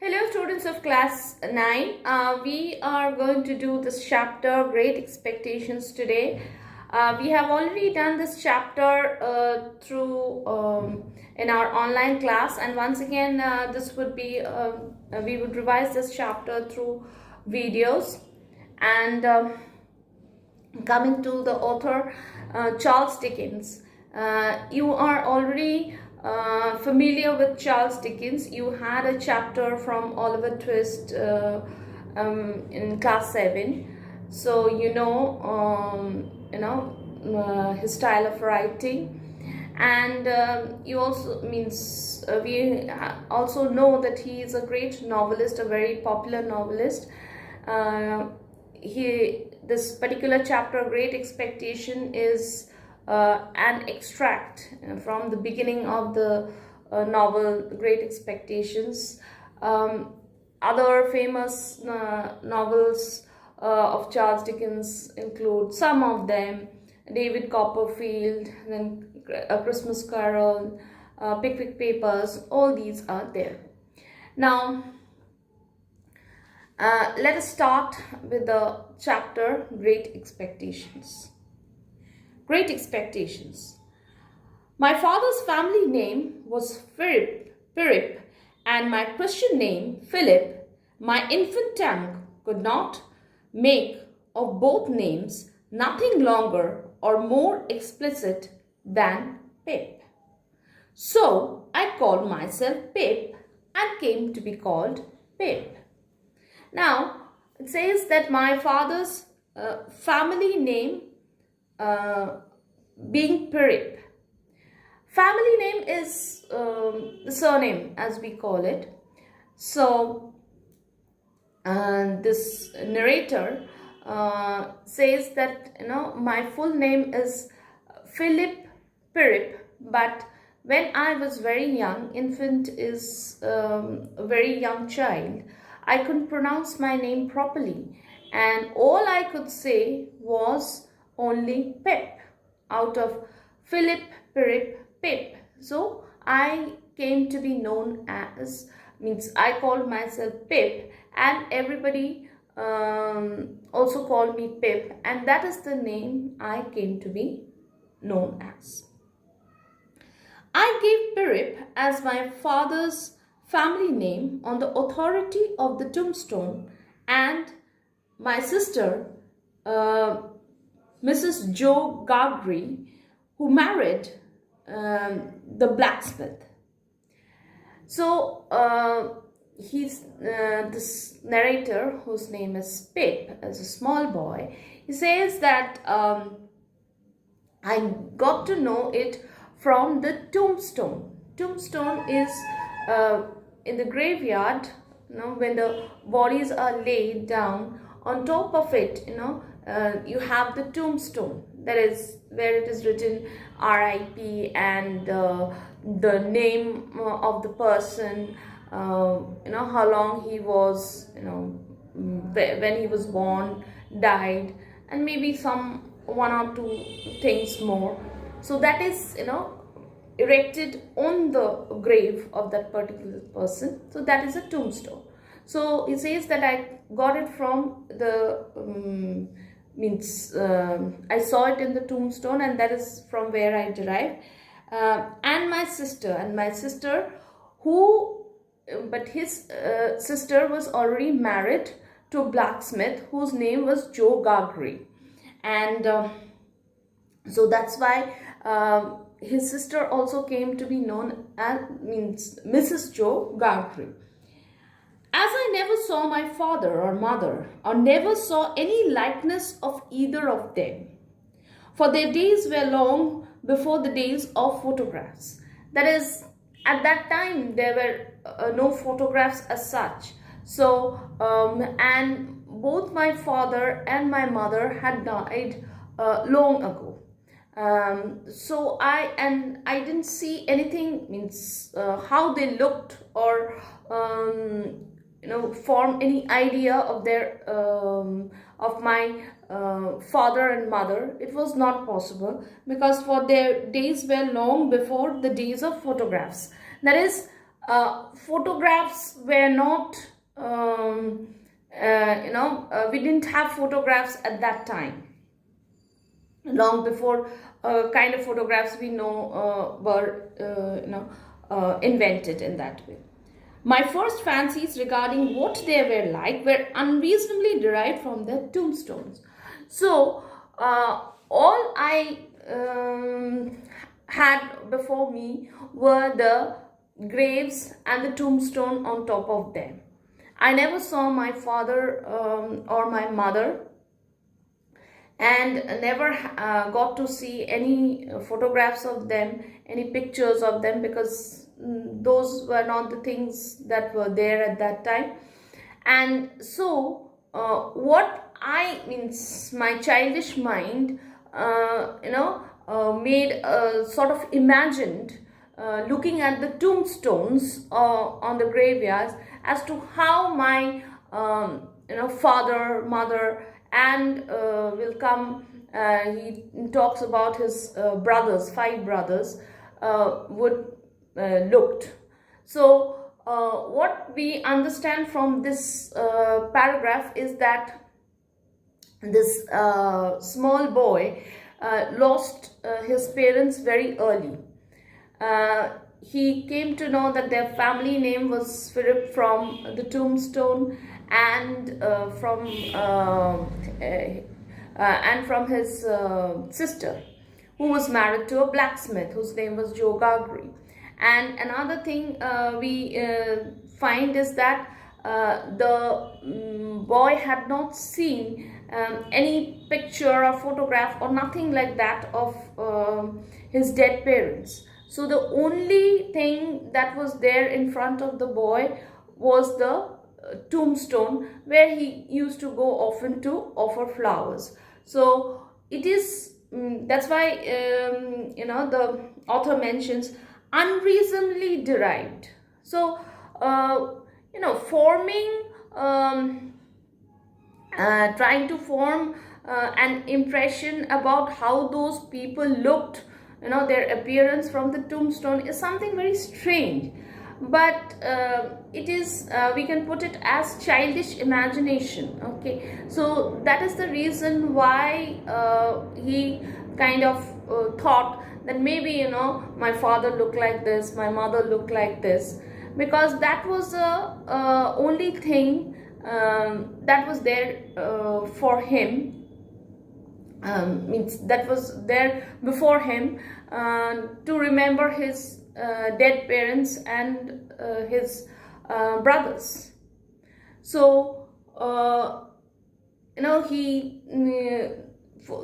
Hello students of class 9. We are going to do this chapter Great Expectations today. We have already done this chapter through in our online class, and once again this would be we would revise this chapter through videos. And coming to the author Charles Dickens, you are already familiar with Charles Dickens. You had a chapter from Oliver Twist in class 7, so his style of writing, and you also we also know that he is a great novelist, a very popular novelist. This particular chapter, Great Expectation, is an extract from the beginning of the novel Great Expectations. Other famous novels of Charles Dickens include some of them: David Copperfield, then A Christmas Carol, Pickwick Papers. All these are there. Now let us start with the chapter Great Expectations. Great Expectations. My father's family name was Pirip, and my Christian name Philip. My infant tongue could not make of both names nothing longer or more explicit than Pip. So I called myself Pip and came to be called Pip. Now it says that my father's family name being Pirip. Family name is the surname, as we call it. So this narrator says that my full name is Philip Pirip, but when I was very young, infant is a very young child, I couldn't pronounce my name properly, and all I could say was only Pip out of Philip, Pirip, Pip. So I came to be known as, I called myself Pip, and everybody also called me Pip, and that is the name I came to be known as. I gave Pirip as my father's family name on the authority of the tombstone, and my sister, Mrs. Joe Gargery, who married the blacksmith. So this narrator, whose name is Pip, as a small boy, he says that I got to know it from the tombstone. Tombstone is in the graveyard, when the bodies are laid down. On top of it, you have the tombstone. That is where it is written R.I.P. and the name of the person, how long he was, when he was born, died, and maybe one or two things more. So that is, erected on the grave of that particular person. So that is a tombstone. So he says that I got it from the I saw it in the tombstone, and that is from where I derived. And my sister, but his sister was already married to a blacksmith whose name was Joe Gargery, and so that's why his sister also came to be known as Mrs. Joe Gargery. As I never saw my father or mother, or never saw any likeness of either of them, for their days were long before the days of photographs. That is, at that time there were no photographs as such. So and both my father and my mother had died long ago. So I didn't see anything, how they looked, or form any idea of their of my father and mother. It was not possible, because for their days were long before the days of photographs. That is, Photographs were not, we didn't have photographs at that time. Long before kind of photographs we know were invented in that way. My first fancies regarding what they were like were unreasonably derived from their tombstones. So all I had before me were the graves and the tombstone on top of them. I never saw my father or my mother, and never got to see any photographs of them, any pictures of them, because those were not the things that were there at that time. And so what I means my childish mind made sort of imagined looking at the tombstones on the graveyards as to how my father, mother, and will come. He talks about his brothers, 5 brothers, would looked. So what we understand from this paragraph is that this small boy lost his parents very early. He came to know that their family name was Philip from the tombstone, and from his sister, who was married to a blacksmith whose name was Joe Gagri. And another thing we find is that the boy had not seen any picture or photograph or nothing like that of his dead parents. So the only thing that was there in front of the boy was the tombstone, where he used to go often to offer flowers. So it is that's why the author mentions unreasonably derived. So forming trying to form an impression about how those people looked, their appearance from the tombstone, is something very strange. But it is we can put it as childish imagination. Okay, so that is the reason why he kind of thought that maybe my father looked like this, my mother looked like this, because that was the only thing that was there for him, means that was there before him, to remember his dead parents and his brothers. So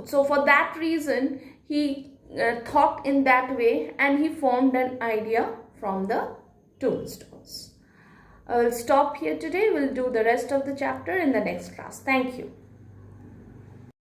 so for that reason he thought in that way, and he formed an idea from the tombstones. I will stop here today. We'll do the rest of the chapter in the next class. Thank you.